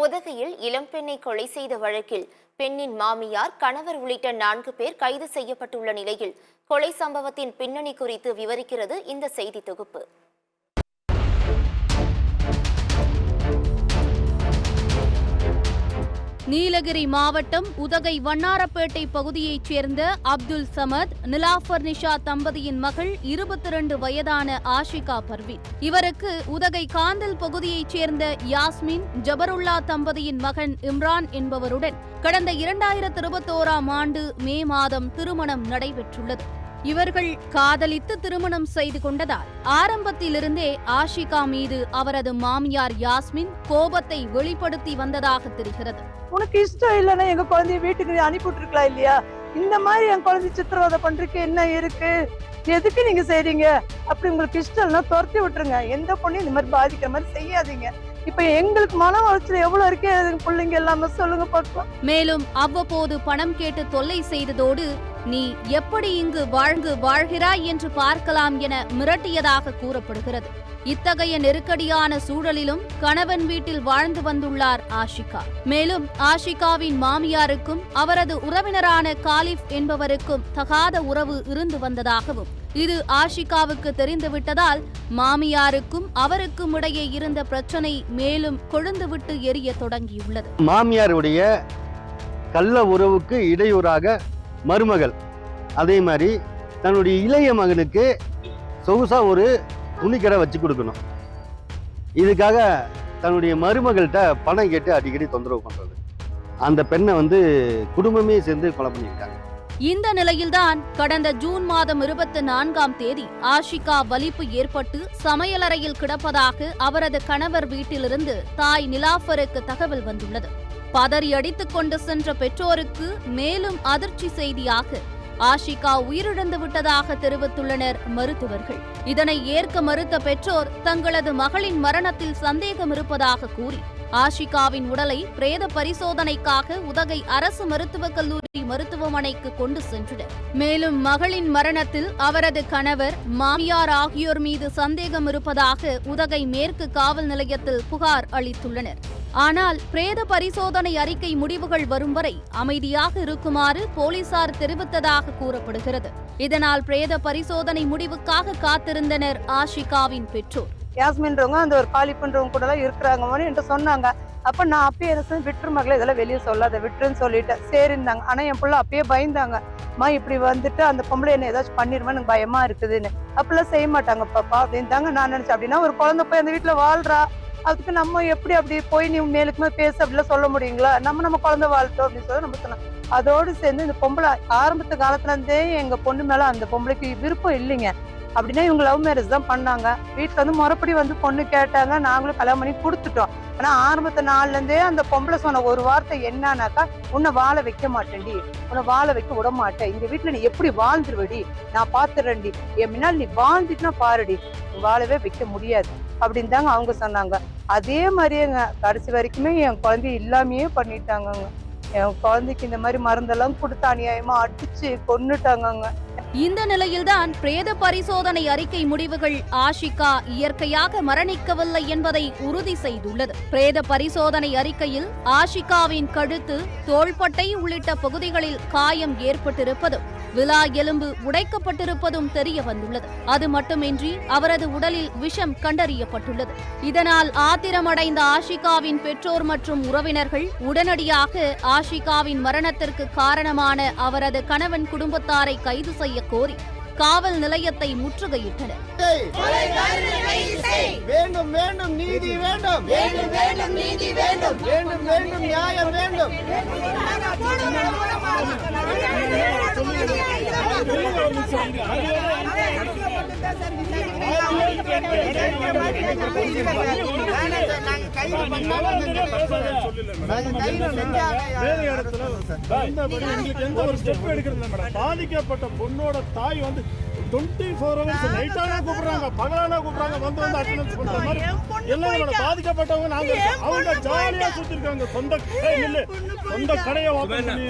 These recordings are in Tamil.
உதகையில் இளம்பெண்ணை கொலை செய்த வழக்கில் பெண்ணின் மாமியார், கணவர் உள்ளிட்ட 4 பேர் கைது செய்யப்பட்டுள்ள நிலையில் கொலை சம்பவத்தின் பின்னணி குறித்து விவரிக்கிறது இந்த செய்தி தொகுப்பு. நீலகிரி மாவட்டம் உதகை வண்ணாரப்பேட்டை பகுதியைச் சேர்ந்த அப்துல் சமத், நிலாஃபர் நிஷா தம்பதியின் மகள் 22 வயதான ஆஷிகா பர்வீன். இவருக்கு உதகை காந்தல் பகுதியைச் சேர்ந்த யாஸ்மின், ஜபருல்லா தம்பதியின் மகன் இம்ரான் என்பவருடன் கடந்த 2021ஆம் ஆண்டு மே மாதம் திருமணம் நடைபெற்றுள்ளது. இவர்கள் காதலித்து திருமணம் செய்து கொண்டதால் ஆரம்பத்திலிருந்தே ஆஷிகா மீது அவரது மாமியார் யாஸ்மின் கோபத்தை வெளிப்படுத்தி வந்ததாக தெரிகிறது. உனக்கு இஷ்டம் இல்லைன்னா எங்க குழந்தைய வீட்டுக்கு அனுப்பிவிட்டுருக்கலாம் இல்லையா? இந்த மாதிரி என் குழந்தை சித்திரவதை பண்றதுக்கு என்ன இருக்கு? எதுக்கு நீங்க செய்றீங்க? அப்படி உங்களுக்கு இஷ்டம் இல்லைன்னா துரத்தி விட்டுருங்க. எந்த பொண்ணையும் இந்த மாதிரி பாதிக்கிற மாதிரி செய்யாதீங்க. இப்ப எங்களுக்கு மன வளர்ச்சியில எவ்வளவு இருக்கே பிள்ளைங்க எல்லாமே சொல்லுங்க பார்க்கலாம். மேலும் அவ்வப்போது பணம் கேட்டு தொல்லை செய்ததோடு நீ எப்படி இங்கு வாழ்கிறாய் என்று பார்க்கலாம் என மிரட்டியதாக கூறப்படுகிறது. இத்தகைய நெருக்கடியான சூழலிலும் கணவன் வீட்டில் வாழ்ந்து வந்துள்ளார் ஆஷிகா. மேலும் ஆஷிகாவின் மாமியாருக்கும் அவரது உறவினரான காலிப் என்பவருக்கும் தகாத உறவு இருந்து வந்ததாகவும், இது ஆஷிகாவுக்கு தெரிந்துவிட்டதால் மாமியாருக்கும் அவருக்கும் இடையே இருந்த பிரச்சனை மேலும் கொழுந்துவிட்டு எரிய தொடங்கியுள்ளது. மாமியாருடைய கள்ள உறவுக்கு இடையூறாக மருமகள், அதே மாதிரி தன்னுடைய இளைய மகனுக்கு சொகுசா ஒரு துணிக்கடை வச்சு கொடுக்கணும். இதுக்காக தன்னுடைய மருமகள்கிட்ட பணம் கேட்டு அடிக்கடி தொந்தரவு பண்றது. அந்த பெண்ணை குடும்பமே சேர்ந்து கொலை பண்ணியிருக்காங்க. இந்த நிலையில்தான் கடந்த ஜூன் மாதம் 24ஆம் தேதி ஆஷிகா வலிப்பு ஏற்பட்டு சமையலறையில் கிடப்பதாக அவரது கணவர் வீட்டிலிருந்து தாய் நிலாஃபருக்கு தகவல் வந்துள்ளது. பதறி அடித்துக் கொண்டு சென்ற பெற்றோருக்கு மேலும் அதிர்ச்சி செய்தியாக ஆஷிகா உயிரிழந்து விட்டதாக தெரிவித்துள்ளனர் மருத்துவர்கள். இதனை ஏற்க மறுத்த பெற்றோர் தங்களது மகளின் மரணத்தில் சந்தேகம் இருப்பதாக கூறி ஆஷிகாவின் உடலை பிரேத பரிசோதனைக்காக உதகை அரசு மருத்துவக் கல்லூரி மருத்துவமனைக்கு கொண்டு சென்றனர். மேலும் மகளின் மரணத்தில் அவரது கணவர், மாமியார் ஆகியோர் மீது சந்தேகம் இருப்பதாக உதகை மேற்கு காவல் நிலையத்தில் புகார் அளித்துள்ளனர். ஆனால் பிரேத பரிசோதனை அறிக்கை முடிவுகள் வரும் வரை அமைதியாக இருக்குமாறு போலீசார் தெரிவித்ததாக கூறப்படுகிறது. இதனால் பிரேத பரிசோதனை முடிவுக்காக காத்திருந்தனர் ஆஷிகாவின் பெற்றோர். யாஸ்மின்றவங்க அந்த ஒரு காலி பண்றவங்க கூட எல்லாம் இருக்கிறாங்கன்னு என்று சொன்னாங்க. அப்ப நான் அப்பயே விட்டுரு மகளை, இதெல்லாம் வெளியே சொல்லாத விட்டுருன்னு சொல்லிட்டேன். சரிந்தாங்க. ஆனா என் பிள்ளை அப்பயே பயந்தாங்க. அம்மா இப்படி அந்த பொம்பளை என்ன ஏதாச்சும் பண்ணிடுவேன், எனக்கு பயமா இருக்குதுன்னு. அப்பெல்லாம் செய்ய மாட்டாங்க பாப்பா அப்படின்னு நான் நினைச்சேன். அப்படின்னா ஒரு குழந்தை போய் அந்த வீட்டுல வாழ்றா, அதுக்கு நம்ம எப்படி அப்படி போய் நீ மேலுக்குமே பேச அப்படிலாம் சொல்ல முடியுங்களா? நம்ம குழந்தை வாழ்த்தோம் அப்படின்னு சொல்லி நம்ம சொன்னோம். அதோடு சேர்ந்து இந்த பொம்பளை ஆரம்பத்து காலத்துல இருந்தே எங்க பொண்ணு மேல அந்த பொம்பளைக்கு விருப்பம் இல்லைங்க. அப்படின்னா இவங்க லவ் மேரேஜ் தான் பண்ணாங்க. வீட்டுல முறைப்படி பொண்ணு கேட்டாங்க. நாங்களும் கல்யாணம் பண்ணி கொடுத்துட்டோம். ஆனா ஆரம்பத்து நாள்ல இருந்தே அந்த பொம்பளை சொன்ன ஒரு வார்த்தை என்னன்னாக்கா, உன்னை வாழ வைக்க மாட்டேன்டி, உன்னை வாழ வைக்க விட மாட்டேன், இந்த வீட்டுல நீ எப்படி வாழ்ந்துருவடி, நான் பாத்துறேன்டி, என் முன்னால் நீ வாழ்ந்துட்டுனா பாருடி, வாழவே வைக்க முடியாது அப்படின்னு தாங்க அவங்க சொன்னாங்க. அதே மாதிரியேங்க கடைசி வரைக்குமே என் குழந்தைய இல்லாமையே பண்ணிட்டாங்கங்க. என் குழந்தைக்கு இந்த மாதிரி மருந்தெல்லாம் கொடுத்து அநியாயமா அடிச்சு கொன்னுட்டாங்கங்க. இந்த நிலையில்தான் பிரேத பரிசோதனை அறிக்கை முடிவுகள் ஆஷிகா இயற்கையாக மரணிக்கவில்லை என்பதை உறுதி செய்துள்ளது. பிரேத பரிசோதனை அறிக்கையில் ஆஷிகாவின் கழுத்து, தோள்பட்டை உள்ளிட்ட பகுதிகளில் காயம் ஏற்பட்டிருப்பதும் விலா எலும்பு உடைக்கப்பட்டிருப்பதும் தெரிய வந்துள்ளது. அது மட்டுமின்றி அவரது உடலில் விஷம் கண்டறியப்பட்டுள்ளது. இதனால் ஆத்திரமடைந்த ஆஷிகாவின் பெற்றோர் மற்றும் உறவினர்கள் உடனடியாக ஆஷிகாவின் மரணத்திற்கு காரணமான அவரது கணவன் குடும்பத்தாரை கைது செய்ய கோரி காவல் நிலையத்தை முற்றுகையிட்டனர். வேண்டும் வேண்டும் நீதி வேண்டும், வேண்டும் வேண்டும் நீதி வேண்டும், வேண்டும் வேண்டும் நியாயம் வேண்டும். பாதிக்கப்பட்ட பொண்ணோட தாய் 24 hours நைட்டானா கூப்பிடுறாங்க, பகலானா கூப்பிடுறாங்க, வந்து அட்டெண்டன்ஸ் பண்ற மாதிரி எல்லாம் பாதிக்கப்பட்டவங்க நாங்க இருக்கோம். அவங்க ஜாலியா சுத்தி இருக்காங்க, சொந்த கடையை ஓபன் பண்ணி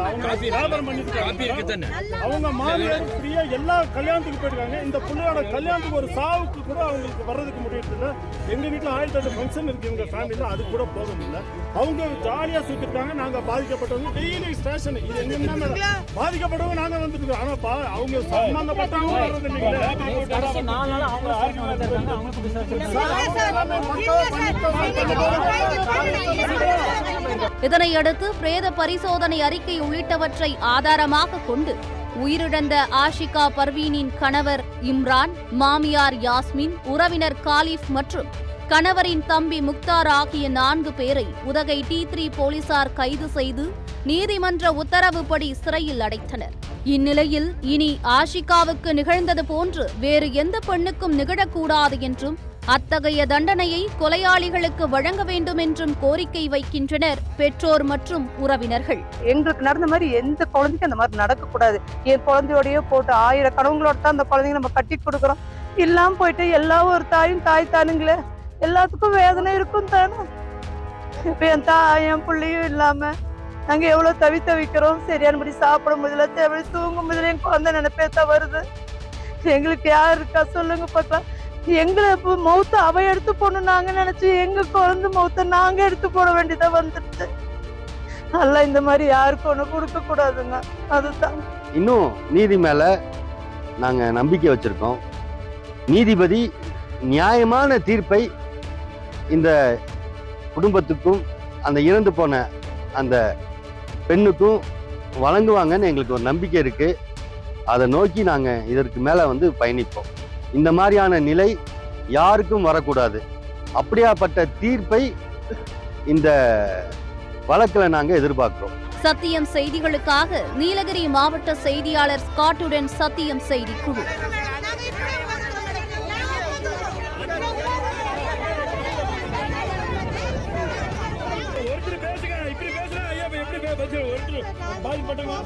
அவங்க வியாபாரம் பண்ணிட்டு அவங்க மாமியார் ஃப்ரீயா எல்லா கல்யாணத்துக்கு போயிருக்காங்க. இந்த பிள்ளையோட கல்யாணத்துக்கு ஒரு சாவுக்கு கூட அவங்களுக்கு வர்றதுக்கு முடியறது இல்லை. எங்க வீட்டுல 1008 ஃபங்க்ஷன் இருக்கு இவங்க ஃபேமிலியில, அது கூட போதும் இல்லை. அவங்க ஜாலியா சுத்தி இருக்காங்க. நாங்க பாதிக்கப்பட்டவங்க டெய்லி ஸ்டேஷன் இது எங்கன்னா பாதிக்கப்பட்டவங்க நாங்க வந்துட்டு, ஆனா அவங்க சம்பந்தப்பட்டவங்க வர்றது இல்லைங்களே. இதனையடுத்து பிரேத பரிசோதனை அறிக்கை உள்ளிட்டவற்றை ஆதாரமாக கொண்டு உயிரிழந்த ஆஷிகா பர்வீனின் கணவர் இம்ரான், மாமியார் யாஸ்மின், உறவினர் காலிஃப் மற்றும் கணவரின் தம்பி முக்தார் ஆகிய 4 பேரை உதகை T3 போலீசார் கைது செய்து நீதிமன்ற உத்தரவுப்படி சிறையில் அடைத்தனர். இந்நிலையில் இனி ஆஷிகாவுக்கு நிகழ்ந்தது போன்று வேறு எந்த பெண்ணுக்கும் நிகழக்கூடாது என்றும் அத்தகைய தண்டனையை கொலையாளிகளுக்கு வழங்க வேண்டும் என்றும் கோரிக்கை வைக்கின்றனர் பெற்றோர் மற்றும் உறவினர்கள். எங்களுக்கு நடந்த மாதிரி எந்த குழந்தைக்கும் அந்த மாதிரி நடக்கக்கூடாது. என் குழந்தையோடய போட்டு 1000 கனவுங்களோட தான் அந்த குழந்தைங்க நம்ம கட்டி கொடுக்குறோம். இல்லாம போயிட்டு எல்லா ஒரு தாயும் தாய் தானுங்களே, எல்லாத்துக்கும் வேதனை இருக்கும் தானே. இப்ப என் பிள்ளையும் இல்லாம நாங்க எவ்வளவு தவிக்கிறோம். சரியானபடி சாப்பிட முடியல, தேவை தூங்க முடியல. என் குழந்தை நினைப்பேத்தான் வருது. எங்களுக்கு யார் இருக்கா சொல்லுங்க பார்க்கலாம். எங்களை இப்போ மௌத்த அவ எடுத்து போடணும் நாங்க நினைச்சு எங்க குழந்தை மௌத்த நாங்க எடுத்து போட வேண்டியதா வந்துடுச்சு. அல்ல இந்த மாதிரி யாருக்கும் ஒண்ணு கொடுக்க கூடாதுங்க. அதுதான் இன்னும் நீதி மேல நாங்க நம்பிக்கை வச்சிருக்கோம். நீதிபதி நியாயமான தீர்ப்பை இந்த குடும்பத்துக்கும் அந்த இறந்து போன அந்த பெண்ணுக்கும் வழங்குவாங்கன்னு எங்களுக்கு ஒரு நம்பிக்கை இருக்கு. அதை நோக்கி நாங்க இதற்கு மேல பயணிப்போம். இந்த மாதிரியான நிலை யாருக்கும் வரக்கூடாது. அப்படியாப்பட்ட தீர்ப்பை இந்த வழக்கில் நாங்க எதிர்பார்க்கிறோம். சத்தியம் செய்திகளுக்காக நீலகிரி மாவட்ட செய்தியாளர் ஸ்காட்டுடன் சத்தியம் செய்தி குழு. பாதிப்பட்டவங்க